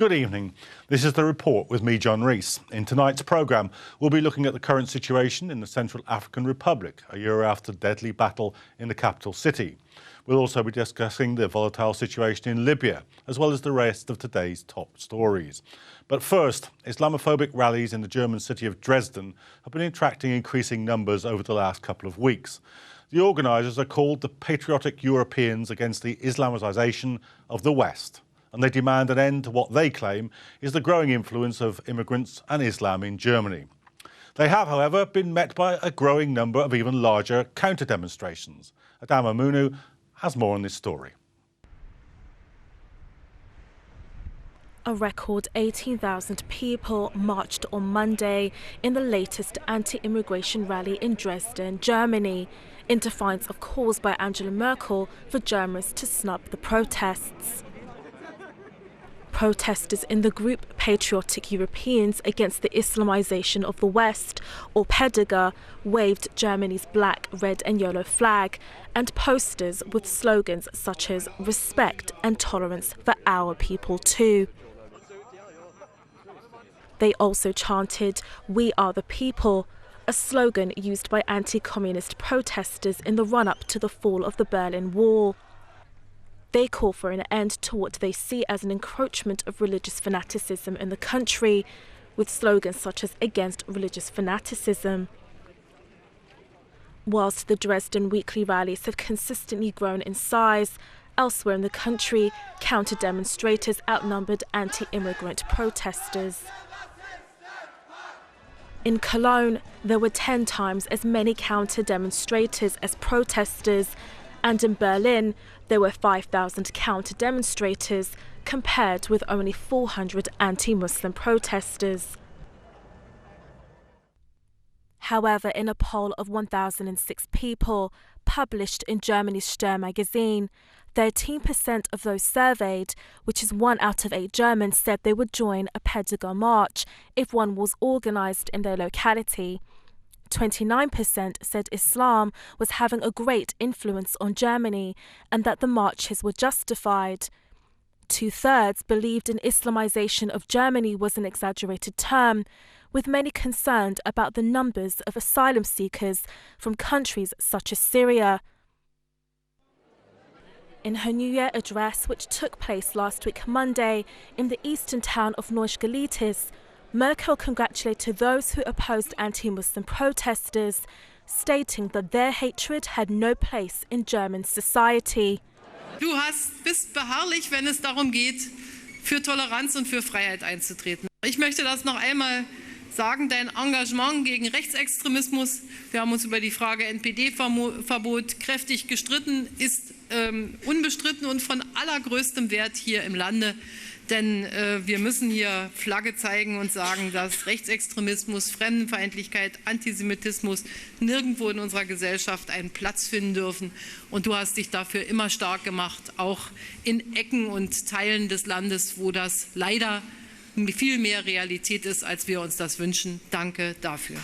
Good evening. This is The Report with me, John Rees. In tonight's programme, we'll be looking at the current situation in the Central African Republic, a year after deadly battle in the capital city. We'll also be discussing the volatile situation in Libya, as well as the rest of today's top stories. But first, Islamophobic rallies in the German city of Dresden have been attracting increasing numbers over the last couple of weeks. The organisers are called the Patriotic Europeans against the Islamisation of the West, and they demand an end to what they claim is the growing influence of immigrants and Islam in Germany. They have, however, been met by a growing number of even larger counter-demonstrations. Emine has more on this story. A record 18,000 people marched on Monday in the latest anti-immigration rally in Dresden, Germany, in defiance of calls by Angela Merkel for Germans to snub the protests. Protesters in the group Patriotic Europeans against the Islamization of the West, or PEGIDA, waved Germany's black, red and yellow flag and posters with slogans such as "Respect and tolerance for our people too." They also chanted "We are the people," a slogan used by anti-communist protesters in the run-up to the fall of the Berlin Wall. They call for an end to what they see as an encroachment of religious fanaticism in the country, with slogans such as "Against religious fanaticism." Whilst the Dresden weekly rallies have consistently grown in size, elsewhere in the country, counter-demonstrators outnumbered anti-immigrant protesters. In Cologne, there were 10 times as many counter-demonstrators as protesters, and in Berlin, there were 5,000 counter-demonstrators compared with only 400 anti-Muslim protesters. However, in a poll of 1,006 people published in Germany's Stern magazine, 13% of those surveyed, which is 1 out of 8 Germans, said they would join a PEGIDA march if one was organised in their locality. 29% said Islam was having a great influence on Germany and that the marches were justified. 2/3 believed an Islamization of Germany was an exaggerated term, with many concerned about the numbers of asylum seekers from countries such as Syria. In her New Year address, which took place last week Monday in the eastern town of Neustrelitz, Merkel congratulated those who opposed anti-Muslim protesters, stating that their hatred had no place in German society. Du bist beharrlich, wenn es darum geht, für Toleranz und für Freiheit einzutreten. Ich möchte das noch einmal sagen, dein Engagement gegen Rechtsextremismus, wir haben uns über die Frage NPD-Verbot kräftig gestritten, ist unbestritten und von allergrößtem Wert hier im Lande. Denn wir müssen hier Flagge zeigen und sagen, dass Rechtsextremismus, Fremdenfeindlichkeit, Antisemitismus nirgendwo in unserer Gesellschaft einen Platz finden dürfen. Und du hast dich dafür immer stark gemacht, auch in Ecken und Teilen des Landes, wo das leider viel mehr Realität ist, als wir uns das wünschen. Danke dafür.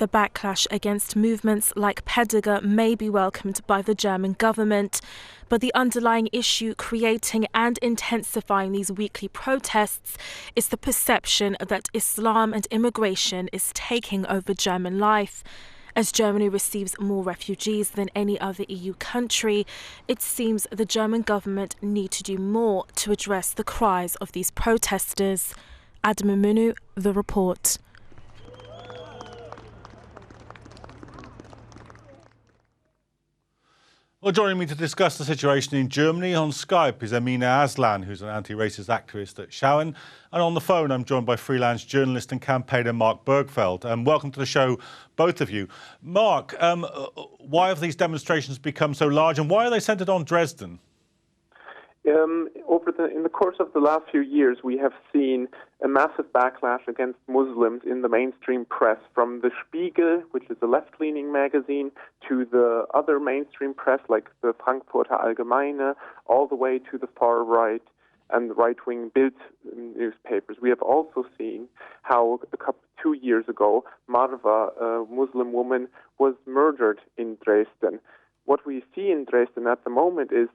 The backlash against movements like PEGIDA may be welcomed by the German government, but the underlying issue creating and intensifying these weekly protests is the perception that Islam and immigration is taking over German life. As Germany receives more refugees than any other EU country, it seems the German government need to do more to address the cries of these protesters. Emine, The Report. Well, joining me to discuss the situation in Germany on Skype is Emine Aslan, who's an anti-racist activist at Schauhin. And on the phone, I'm joined by freelance journalist and campaigner Mark Bergfeld. Welcome to the show, both of you. Mark, why have these demonstrations become so large and why are they centred on Dresden? In the course of the last few years, we have seen a massive backlash against Muslims in the mainstream press, from the Spiegel, which is a left-leaning magazine, to the other mainstream press, like the Frankfurter Allgemeine, all the way to the far right and right-wing Bild newspapers. We have also seen how 2 years ago, Marwa, a Muslim woman, was murdered in Dresden. what we see in Dresden at the moment is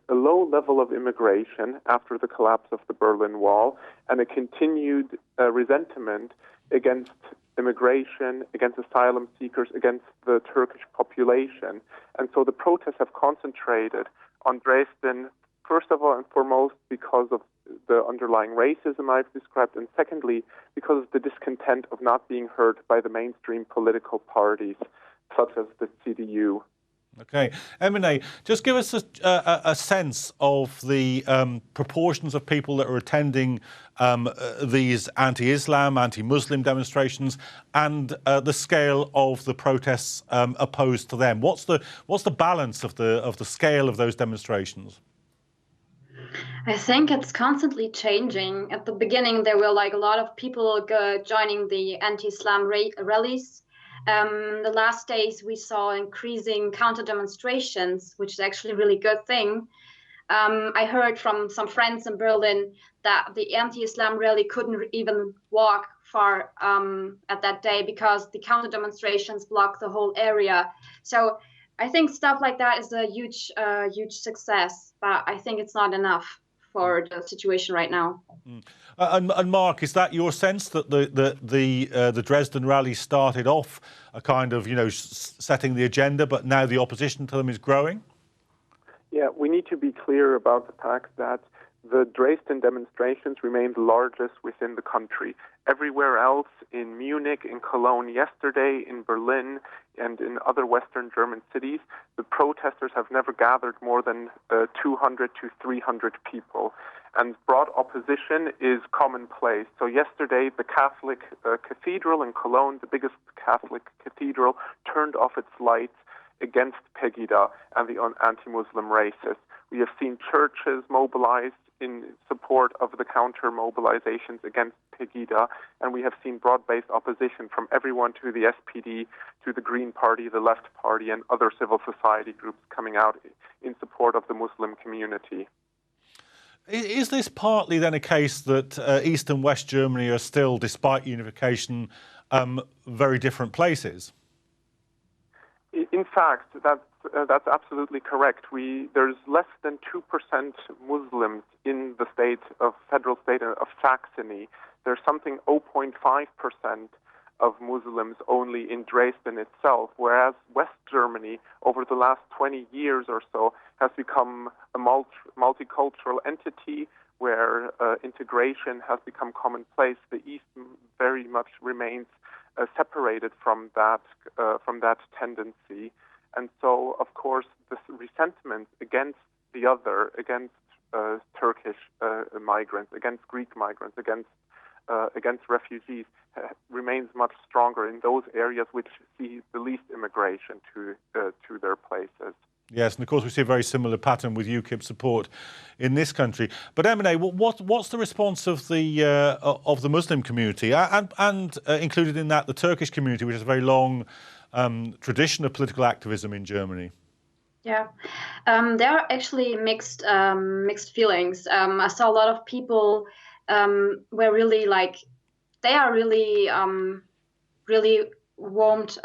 a low level of immigration after the collapse of the Berlin Wall and a continued resentment against immigration, against asylum seekers, against the Turkish population. And so the protests have concentrated on Dresden, first of all and foremost, because of the underlying racism I've described, and secondly, because of the discontent of not being heard by the mainstream political parties, such as the CDU. Okay. Emine, just give us a sense of the proportions of people that are attending these anti-Islam, anti-Muslim demonstrations and the scale of the protests opposed to them. What's the balance of the scale of those demonstrations? I think it's constantly changing. At the beginning, there were like a lot of people joining the anti-Islam rallies. The last days, we saw increasing counter demonstrations, which is actually a really good thing. I heard from some friends in Berlin that the anti-Islam rally couldn't even walk far at that day because the counter demonstrations blocked the whole area. So I think stuff like that is a huge success, but I think it's not enough for the situation right now. And Mark, is that your sense that the Dresden rally started off a kind of, setting the agenda, but now the opposition to them is growing? Yeah, we need to be clear about the fact that the Dresden demonstrations remain the largest within the country. Everywhere else, in Munich, in Cologne yesterday, in Berlin, and in other Western German cities, the protesters have never gathered more than 200 to 300 people. And broad opposition is commonplace. So yesterday, the Catholic cathedral in Cologne, the biggest Catholic cathedral, turned off its lights against PEGIDA and the anti-Muslim racists. We have seen churches mobilized in support of the counter-mobilizations against PEGIDA, and we have seen broad-based opposition from everyone to the SPD, to the Green Party, the Left Party, and other civil society groups coming out in support of the Muslim community. Is this partly then a case that East and West Germany are still, despite unification, very different places? In fact, that's absolutely correct. There's less than 2% Muslims in the federal state of Saxony. There's something 0.5% of Muslims only in Dresden itself, whereas West Germany, over the last 20 years or so, has become a multicultural entity where integration has become commonplace. The East very much remains separated from that tendency, and so of course this resentment against the other, against Turkish migrants, against Greek migrants, against refugees, remains much stronger in those areas which see the least immigration to their places. Yes, and of course we see a very similar pattern with UKIP support in this country. But Emine, what's the response of the Muslim community and included in that the Turkish community, which has a very long tradition of political activism in Germany? Yeah, there are actually mixed feelings. I saw a lot of people were really they are really warmed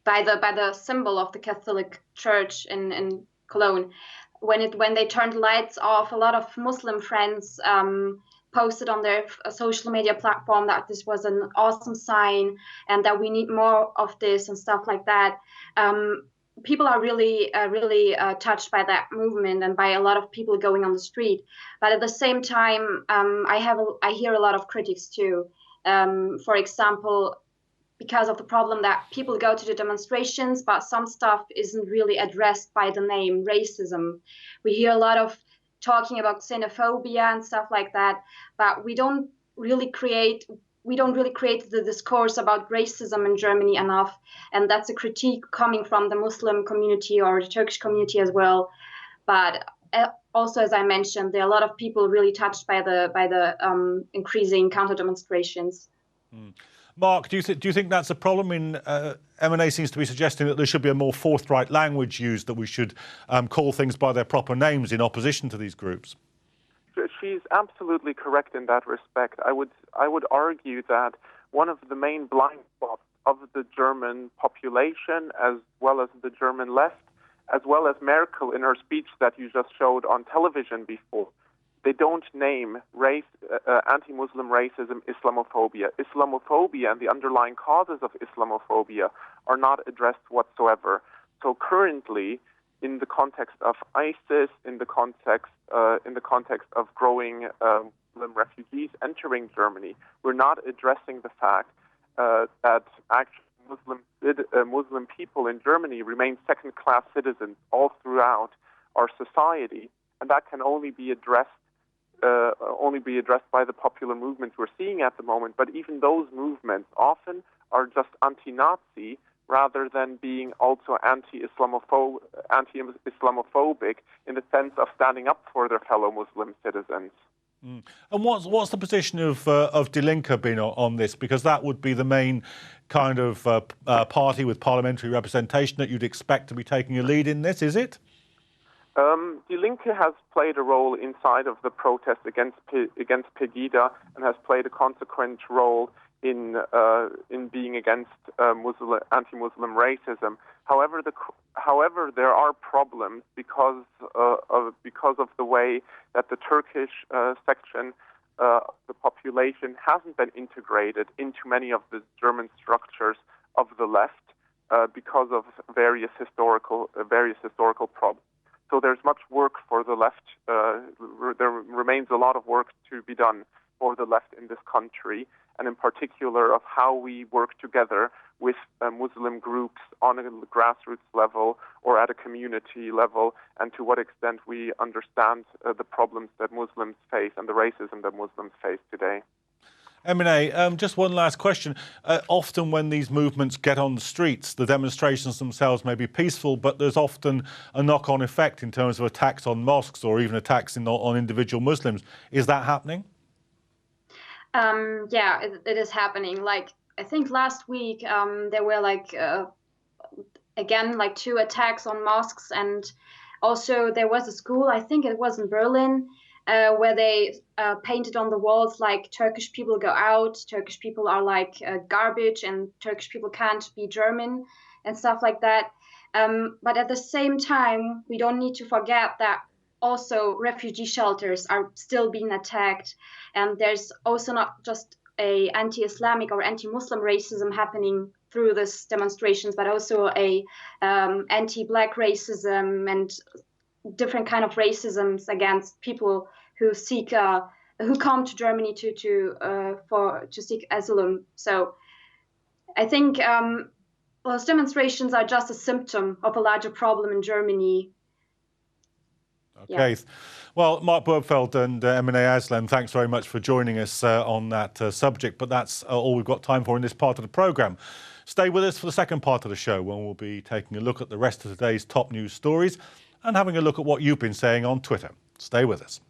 by the symbol of the Catholic Church in Cologne. When they turned the lights off, a lot of Muslim friends posted on their social media platform that this was an awesome sign and that we need more of this and stuff like that. People are really touched by that movement and by a lot of people going on the street. But at the same time, I hear a lot of critics too. For example, because of the problem that people go to the demonstrations, but some stuff isn't really addressed by the name racism. We hear a lot of talking about xenophobia and stuff like that, but we don't really create the discourse about racism in Germany enough, and that's a critique coming from the Muslim community or the Turkish community as well. But also, as I mentioned, there are a lot of people really touched by the increasing counter demonstrations. Mark, do you think that's a problem? Emine seems to be suggesting that there should be a more forthright language used, that we should call things by their proper names in opposition to these groups. She's absolutely correct in that respect. I would argue that one of the main blind spots of the German population, as well as the German left, as well as Merkel in her speech that you just showed on television before. They don't name anti-Muslim racism, Islamophobia. Islamophobia and the underlying causes of Islamophobia are not addressed whatsoever. So currently, in the context of ISIS, in the context of growing Muslim refugees entering Germany, we're not addressing the fact that actually Muslim people in Germany remain second-class citizens all throughout our society, and that can only be addressed by the popular movements we're seeing at the moment. But even those movements often are just anti-Nazi rather than being also anti-Islamophobic in the sense of standing up for their fellow Muslim citizens. Mm. And what's the position of Die Linke been on this? Because that would be the main kind of party with parliamentary representation that you'd expect to be taking a lead in this, is it? Die Linke has played a role inside of the protest against PEGIDA and has played a consequent role in being against anti-Muslim racism. However, there are problems because of the way that the Turkish section of the population hasn't been integrated into many of the German structures of the left because of various historical problems. So there's much work for the left. There remains a lot of work to be done for the left in this country, and in particular of how we work together with Muslim groups on a grassroots level or at a community level, and to what extent we understand the problems that Muslims face and the racism that Muslims face today. Emine, just one last question. Often when these movements get on the streets, the demonstrations themselves may be peaceful, but there's often a knock-on effect in terms of attacks on mosques or even attacks on individual Muslims. Is that happening? Yeah, it is happening. Like, I think last week there were again 2 attacks on mosques, and also there was a school, I think it was in Berlin, where they painted on the walls like Turkish people go out, Turkish people are like garbage, and Turkish people can't be German and stuff like that. But at the same time, we don't need to forget that also refugee shelters are still being attacked, and there's also not just a anti-Islamic or anti-Muslim racism happening through these demonstrations, but also a anti-Black racism and different kind of racisms against people who seek who come to Germany to seek asylum. So I think those demonstrations are just a symptom of a larger problem in Germany. Okay. Yeah. Well, Mark Bergfeld and Emine Aslan, thanks very much for joining us on that subject. But that's all we've got time for in this part of the programme. Stay with us for the second part of the show, when we'll be taking a look at the rest of today's top news stories and having a look at what you've been saying on Twitter. Stay with us.